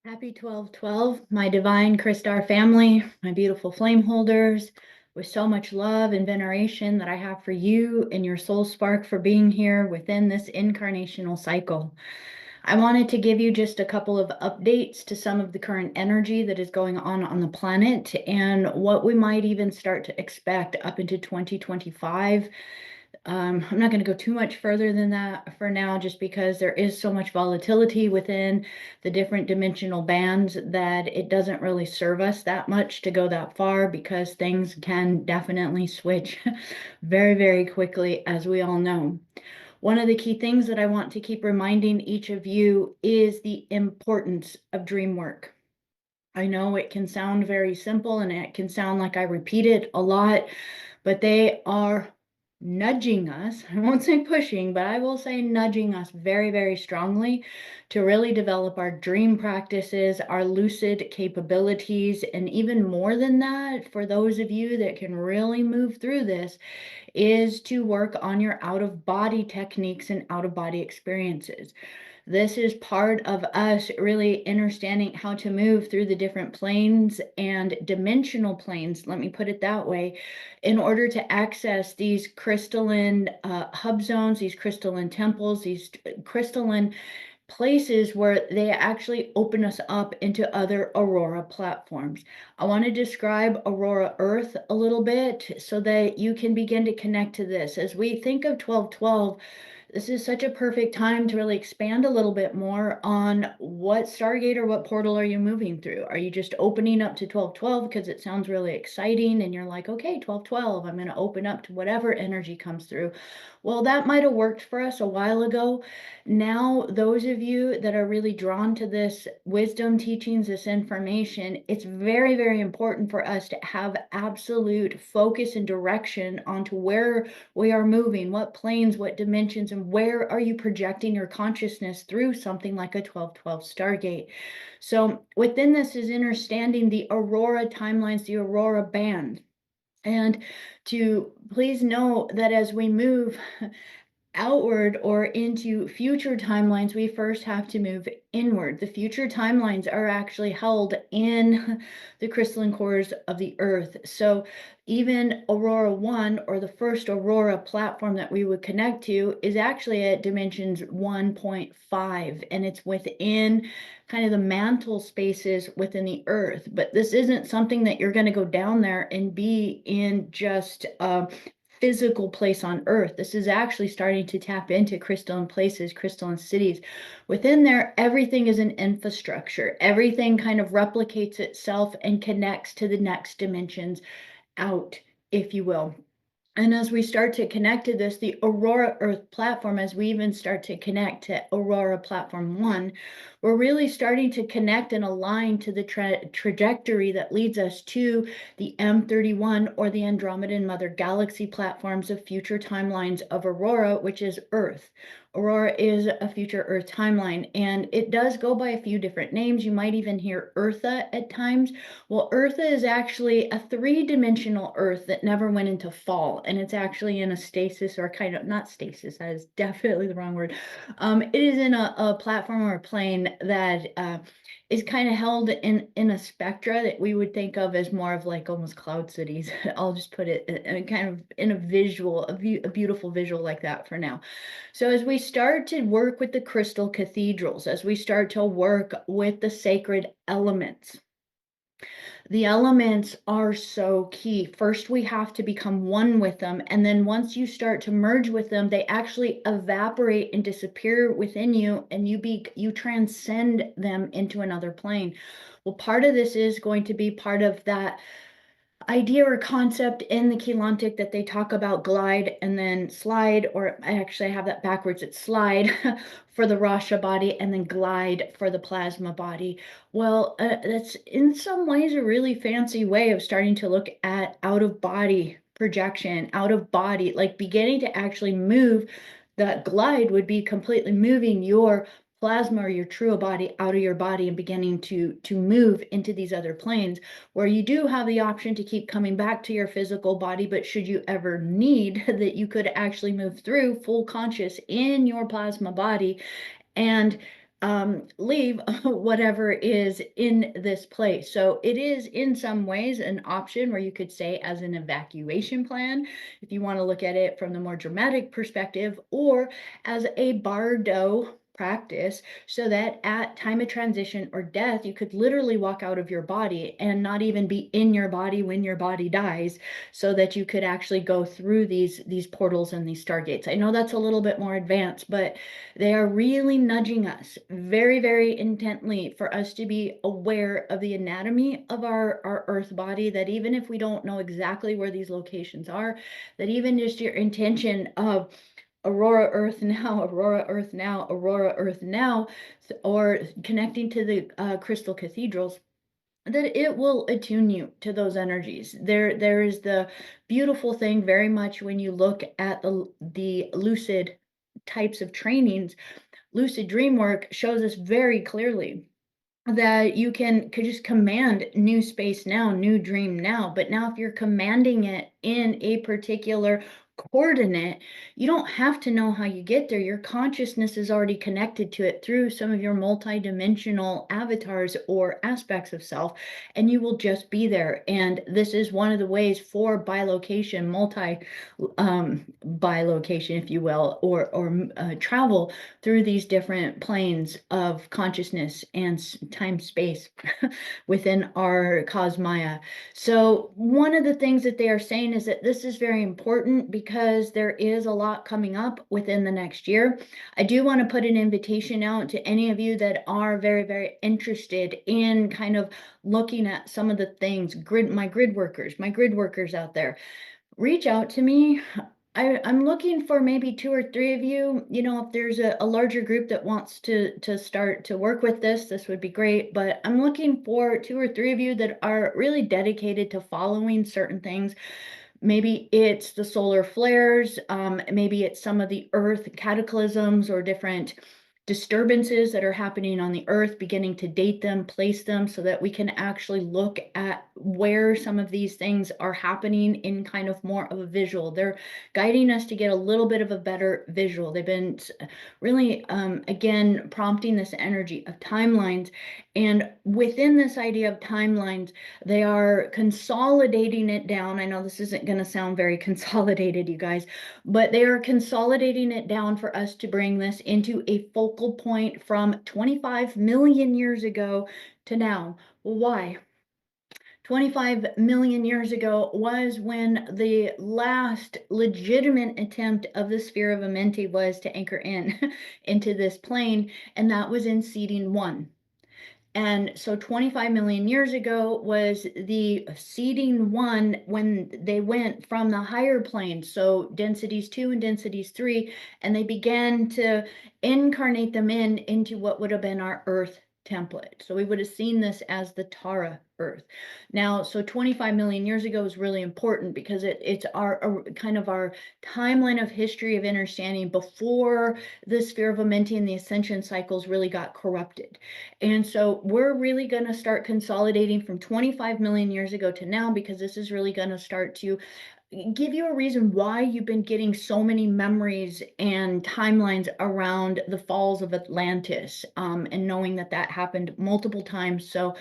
Happy 12/12, my divine Krystar family, my beautiful flame holders, with so much love and veneration that I have for you and your soul spark for being here within this incarnational cycle. I wanted to give you just a couple of updates to some of the current energy that is going on the planet and what we might even start to expect up into 2025. I'm not going to go too much further than that for now, just because there is so much volatility within the different dimensional bands that it doesn't really serve us that much to go that far, because things can definitely switch very, very quickly, as we all know. One of the key things that I want to keep reminding each of you is the importance of dream work. I know it can sound very simple and it can sound like I repeat it a lot, but they are nudging us. I won't say pushing, but I will say nudging us very, very strongly to really develop our dream practices, our lucid capabilities, and even more than that, for those of you that can really move through this, is to work on your out of body techniques and out of body experiences. This is part of us really understanding how to move through the different planes and dimensional planes, let me put it that way, in order to access these crystalline hub zones, these crystalline temples, these crystalline places where they actually open us up into other Aurora platforms. I want to describe Aurora Earth a little bit so that you can begin to connect to this. As we think of 1212, this is such a perfect time to really expand a little bit more on what Stargate or what portal are you moving through. Are you just opening up to 1212 because it sounds really exciting and you're like, okay, 1212, I'm going to open up to whatever energy comes through? Well, that might have worked for us a while ago. Now, those of you that are really drawn to this wisdom teachings, this information, it's very, very important for us to have absolute focus and direction onto where we are moving, what planes, what dimensions, and where are you projecting your consciousness through something like a 1212 Stargate. So within this is understanding the Aurora timelines, the Aurora band. And to please know that as we move outward or into future timelines, we first have to move inward. The future timelines are actually held in the crystalline cores of the earth. So even Aurora 1, or the first Aurora platform that we would connect to, is actually at dimensions 1.5, and it's within kind of the mantle spaces within the earth. But this isn't something that you're going to go down there and be in just physical place on earth. This is actually starting to tap into crystalline places, crystalline cities. Within there, everything is an infrastructure. Everything kind of replicates itself and connects to the next dimensions out, if you will. And as we start to connect to this, the Aurora Earth platform, as we even start to connect to Aurora Platform 1, we're really starting to connect and align to the trajectory that leads us to the M31 or the Andromedan Mother Galaxy platforms of future timelines of Aurora, which is Earth. Aurora is a future Earth timeline, and it does go by a few different names. You might even hear Eartha at times. Well, Eartha is actually a three-dimensional Earth that never went into fall, and it's actually in a stasis, or kind of, not stasis, that is definitely the wrong word. It is in a platform or a plane that is kind of held in a spectra that we would think of as more of like almost cloud cities. I'll just put it in kind of in a visual, a beautiful visual like that for now. So as we start to work with the crystal cathedrals, as we start to work with the sacred elements, the elements are so key. First, we have to become one with them. And then once you start to merge with them, they actually evaporate and disappear within you, and you transcend them into another plane. Well, part of this is going to be part of that idea or concept in the Keylontic that they talk about glide and then slide, or I actually have that backwards. It's slide for the Rasha body and then glide for the plasma body. Well, that's in some ways a really fancy way of starting to look at out of body projection, out of body, like beginning to actually move. That glide would be completely moving your plasma or your true body out of your body and beginning to move into these other planes, where you do have the option to keep coming back to your physical body, but should you ever need that, you could actually move through full conscious in your plasma body and leave whatever is in this place. So it is in some ways an option where you could say as an evacuation plan, if you want to look at it from the more dramatic perspective, or as a bardo practice, so that at time of transition or death, you could literally walk out of your body and not even be in your body when your body dies, so that you could actually go through these portals and these stargates. I know that's a little bit more advanced, but they are really nudging us very, very intently for us to be aware of the anatomy of our earth body, that even if we don't know exactly where these locations are, that even just your intention of Aurora Earth now, Aurora Earth now, Aurora Earth now, or connecting to the crystal cathedrals, that it will attune you to those energies. There is the beautiful thing very much when you look at the lucid types of trainings. Lucid dream work shows us very clearly that you could just command new space now, new dream now. But now if you're commanding it in a particular coordinate, you don't have to know how you get there. Your consciousness is already connected to it through some of your multidimensional avatars or aspects of self, and you will just be there. And this is one of the ways for bilocation, bilocation, if you will, or travel through these different planes of consciousness and time space within our cosmia. So one of the things that they are saying is that this is very important because there is a lot coming up within the next year. I do want to put an invitation out to any of you that are very, very interested in kind of looking at some of the things, my grid workers out there. Reach out to me. I'm looking for maybe 2 or 3 of you. You know, if there's a larger group that wants to start to work with this would be great. But I'm looking for 2 or 3 of you that are really dedicated to following certain things. Maybe it's the solar flares, maybe it's some of the earth cataclysms or different disturbances that are happening on the earth, beginning to date them, place them, so that we can actually look at where some of these things are happening in kind of more of a visual. They're guiding us to get a little bit of a better visual. They've been really, again, prompting this energy of timelines. And within this idea of timelines, they are consolidating it down. I know this isn't going to sound very consolidated, you guys, but they are consolidating it down for us to bring this into a focal point from 25 million years ago to now. Why? 25 million years ago was when the last legitimate attempt of the sphere of Amenti was to anchor in into this plane, and that was in seeding 1. And so 25 million years ago was the seeding 1 when they went from the higher planes, so densities 2 and densities 3, and they began to incarnate them into what would have been our Earth template. So we would have seen this as the Tara Earth. Now, so 25 million years ago is really important because it's our kind of our timeline of history of understanding before the sphere of Amenti and the ascension cycles really got corrupted. And so we're really going to start consolidating from 25 million years ago to now, because this is really going to start to give you a reason why you've been getting so many memories and timelines around the falls of Atlantis, and knowing that that happened multiple times. So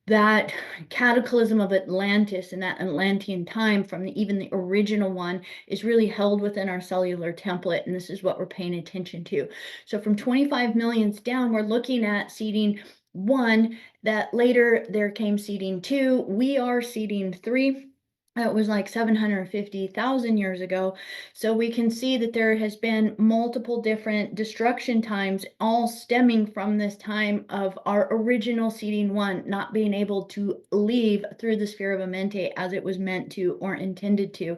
that cataclysm of Atlantis and that Atlantean time from even the original one is really held within our cellular template, and this is what we're paying attention to. So from 25 millions down, we're looking at seeding 1, that later there came seeding 2. We are seeding 3. It was like 750,000 years ago. So we can see that there has been multiple different destruction times, all stemming from this time of our original seeding 1 not being able to leave through the sphere of Amenti as it was meant to or intended to.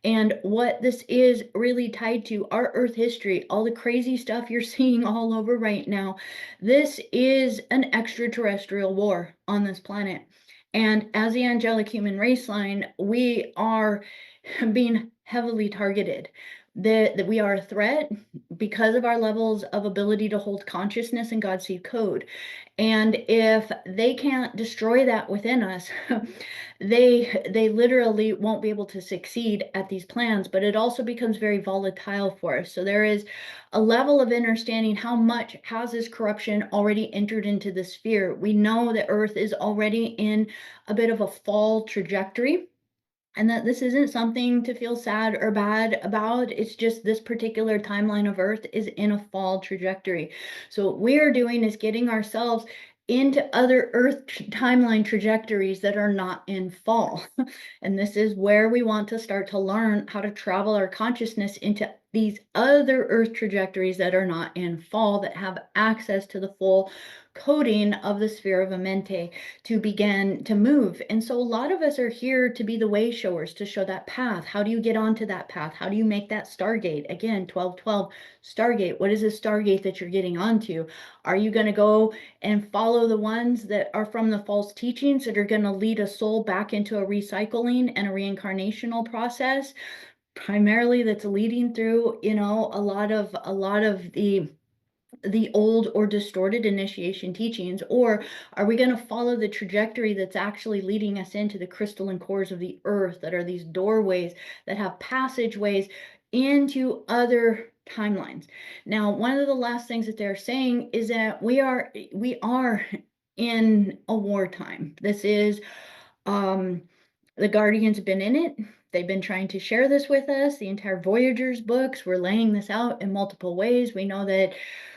And what this is really tied to, our Earth history, all the crazy stuff you're seeing all over right now, this is an extraterrestrial war on this planet. And as the angelic human race line, we are being heavily targeted. that we are a threat because of our levels of ability to hold consciousness in God's seed code. And if they can't destroy that within us, they literally won't be able to succeed at these plans. But it also becomes very volatile for us. So there is a level of understanding how much has this corruption already entered into the sphere. We know that Earth is already in a bit of a fall trajectory, and that this isn't something to feel sad or bad about. It's just this particular timeline of Earth is in a fall trajectory. So what we're doing is getting ourselves into other Earth timeline trajectories that are not in fall. And this is where we want to start to learn how to travel our consciousness into these other Earth trajectories that are not in fall, that have access to the full coding of the sphere of Amente to begin to move. And so a lot of us are here to be the way showers, to show that path. How do you get onto that path? How do you make that Stargate? Again, 1212 Stargate. What is a Stargate that you're getting onto? Are you going to go and follow the ones that are from the false teachings that are going to lead a soul back into a recycling and a reincarnational process? Primarily that's leading through, a lot of the old or distorted initiation teachings? Or are we going to follow the trajectory that's actually leading us into the crystalline cores of the earth, that are these doorways that have passageways into other timelines? Now, one of the last things that they're saying is that we are in a wartime. This is the Guardians have been in it. They've been trying to share this with us. The entire Voyager's books were laying this out in multiple ways. We know that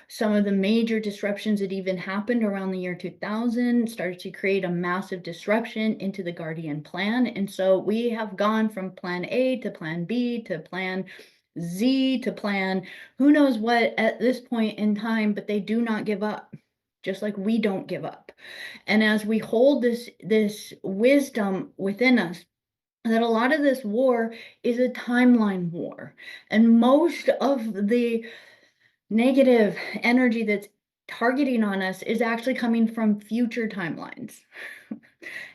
some of the major disruptions that even happened around the year 2000 started to create a massive disruption into the Guardian plan. And so we have gone from plan A to plan B to plan Z to plan who knows what at this point in time, but they do not give up, just like we don't give up. And as we hold this wisdom within us, that a lot of this war is a timeline war, and most of the negative energy that's targeting on us is actually coming from future timelines.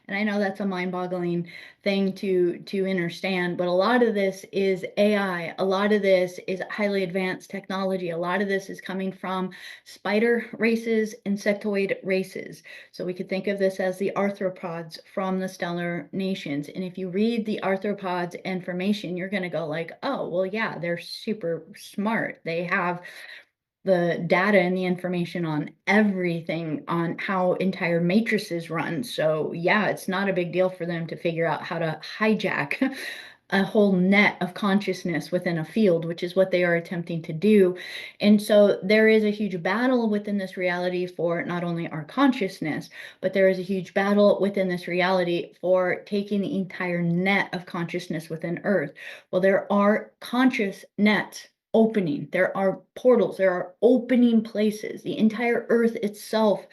And I know that's a mind-boggling thing to understand, but a lot of this is AI. A lot of this is highly advanced technology. A lot of this is coming from spider races, insectoid races. So we could think of this as the arthropods from the stellar nations. And if you read the arthropods information, you're going to go like, oh, well, yeah, they're super smart. They have the data and the information on everything, on how entire matrices run. So yeah, it's not a big deal for them to figure out how to hijack a whole net of consciousness within a field, which is what they are attempting to do. And so there is a huge battle within this reality for not only our consciousness, but there is a huge battle within this reality for taking the entire net of consciousness within Earth. Well, there are conscious nets opening. There are portals. There are opening places. The entire Earth itself.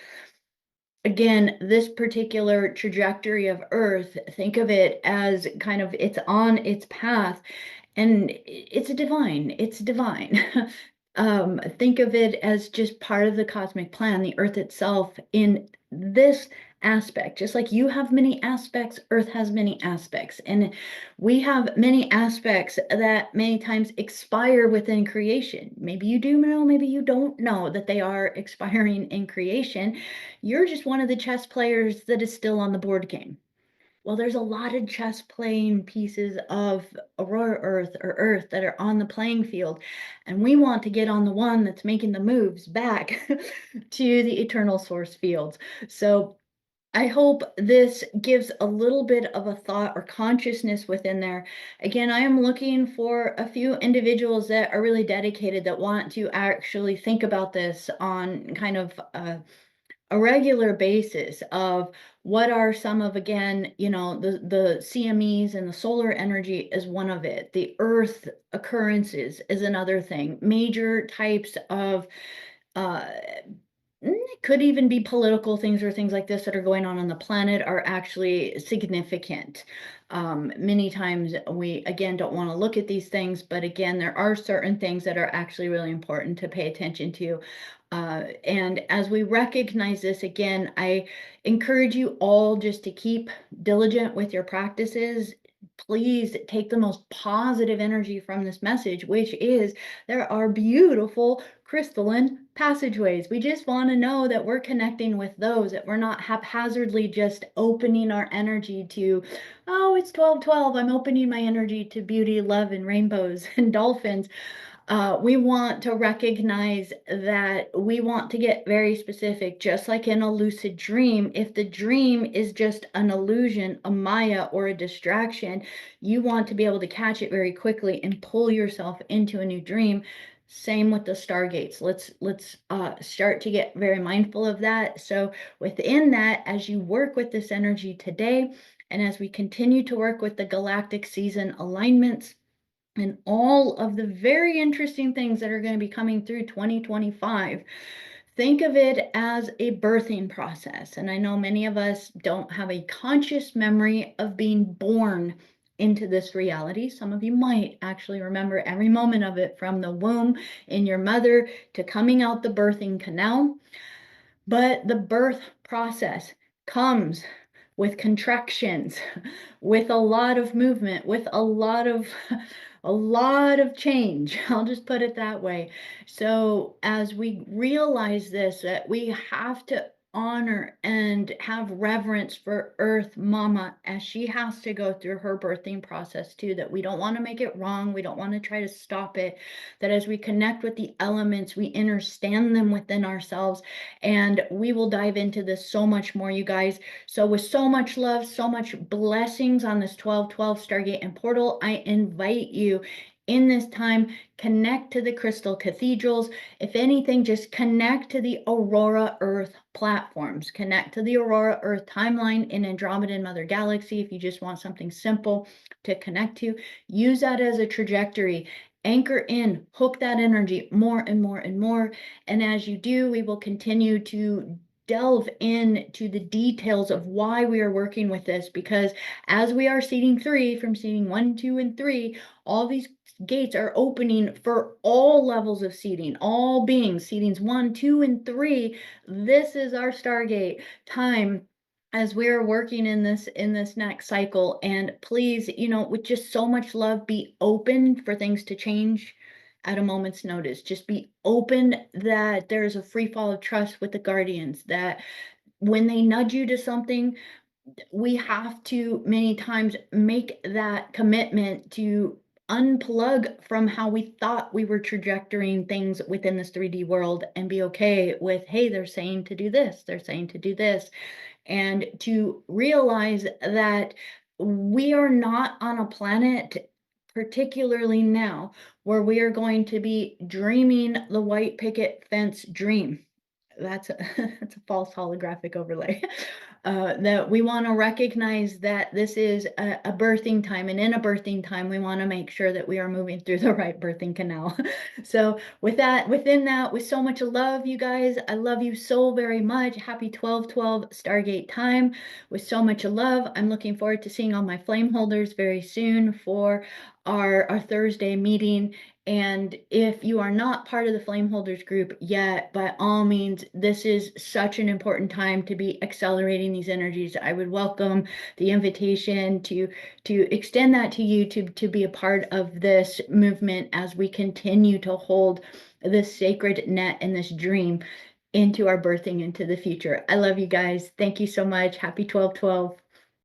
Again, this particular trajectory of Earth, think of it as kind of it's on its path, and it's divine. It's divine. Think of it as just part of the cosmic plan, the Earth itself in this aspect. Just like you have many aspects, Earth has many aspects. And we have many aspects that many times expire within creation. Maybe you do know, maybe you don't know that they are expiring in creation. You're just one of the chess players that is still on the board game. Well, there's a lot of chess playing pieces of Aurora Earth or Earth that are on the playing field, and we want to get on the one that's making the moves back to the eternal source fields. So I hope this gives a little bit of a thought or consciousness within there. Again, I am looking for a few individuals that are really dedicated, that want to actually think about this on kind of a regular basis of what are some of, again, the CMEs, and the solar energy is one of it. The earth occurrences is another thing. Major types of it could even be political things or things like this that are going on the planet are actually significant. Many times we, again, don't want to look at these things, but again, there are certain things that are actually really important to pay attention to. And as we recognize this, again, I encourage you all just to keep diligent with your practices. please take the most positive energy from this message, which is there are beautiful crystalline passageways. We just want to know that we're connecting with those, that we're not haphazardly just opening our energy to, oh, it's 12:12. I'm opening my energy to beauty, love, and rainbows and dolphins. We want to recognize that we want to get very specific, just like in a lucid dream. If the dream is just an illusion, a maya, or a distraction, you want to be able to catch it very quickly and pull yourself into a new dream. Same with the stargates. Let's start to get very mindful of that. So within that, as you work with this energy today, and as we continue to work with the galactic season alignments, and all of the very interesting things that are going to be coming through 2025, think of it as a birthing process. And I know many of us don't have a conscious memory of being born into this reality. Some of you might actually remember every moment of it, from the womb in your mother to coming out the birthing canal. But the birth process comes with contractions, with a lot of movement, with a lot of a lot of change. I'll just put it that way. So as we realize this, that we have to honor and have reverence for Earth Mama as she has to go through her birthing process too, that we don't want to make it wrong. We don't want to try to stop it. That as we connect with the elements, we understand them within ourselves. And we will dive into this so much more, you guys. So with so much love, so much blessings on this 12/12 Stargate and Portal, I invite you in this time, connect to the crystal cathedrals. If anything, just connect to the Aurora Earth platforms. Connect to the Aurora Earth timeline in Andromeda and Mother Galaxy if you just want something simple to connect to. Use that as a trajectory. Anchor in, hook that energy more and more and more. And as you do, we will continue to delve into the details of why we are working with this, because as we are seeding 3 from seeding 1, 2, and 3, all these gates are opening for all levels of seeding, all beings, seedings 1, 2, and 3. This is our Stargate time as we're working in this next cycle. And please, with just so much love, be open for things to change at a moment's notice. Just be open that there's a free fall of trust with the guardians, that when they nudge you to something, we have to many times make that commitment to unplug from how we thought we were trajectorying things within this 3D world, and be okay with, hey, they're saying to do this, they're saying to do this, and to realize that we are not on a planet, particularly now, where we are going to be dreaming the white picket fence dream. That's a, that's a false holographic overlay. That we want to recognize that this is a birthing time, and in a birthing time, we want to make sure that we are moving through the right birthing canal. So with that, within that, with so much love, you guys, I love you so very much. Happy 12/12 Stargate time with so much love. I'm looking forward to seeing all my flame holders very soon for our Thursday meeting. And if you are not part of the Flame Holders group yet, by all means, this is such an important time to be accelerating these energies. I would welcome the invitation to extend that to you, to be a part of this movement as we continue to hold this sacred net and this dream into our birthing into the future. I love you guys. Thank you so much. Happy 12/12.